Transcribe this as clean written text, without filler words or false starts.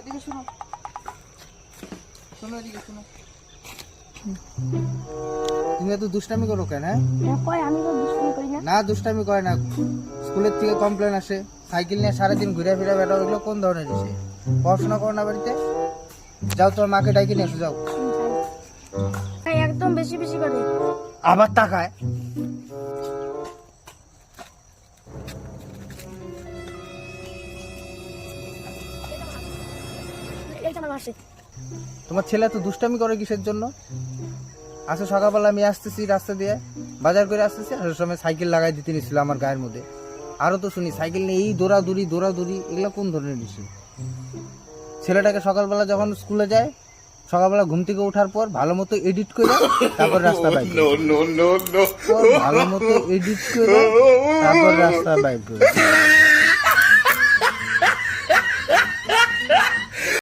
এদিকে শোনো, শোনো এদিকে শোনো। তুমি এত দুষ্টামি করো কেন? হ্যাঁ আমি তো দুষ্টামি করি না। না, দুষ্টামি করে না। স্কুলের থেকে কমপ্লেন আসে সাইকেল নিয়ে সারাদিন ঘুরে ফিরে বেড়া, ওগুলো কোন ধরনের বিষয়? পড়াশোনা করো না বাড়িতে? যাও তোমার মাকে ডাকি নিয়ে এসো, যাও। ভাই একদম বেশি বেশি করে। আবার তাকায়। এইটা আমার বাসে। তোমার ছেলে তো দুষ্টামি করে কিসের জন্য? আচ্ছা, সকালবেলা আমি আসতেছি রাস্তা দিয়ে, বাজার করে আসতেছি, আসার সময় সাইকেল লাগাই দিতে নিছিল আমার গায়ের মধ্যে। আরো তো শুনি সাইকেল নিয়ে এই দৌড়াদৌড়ি দৌড়াদৌড়ি, এগুলো কোন ধরনের বিষয়? ছেলেটাকে সকালবেলা যখন স্কুলে যায়, সকালবেলা ঘুম থেকে ওঠার পর ভালো মতো এডিট করে তারপর রাস্তা বাইক করে, ভালো মতো এডিট করে তারপর রাস্তা বাইক করে।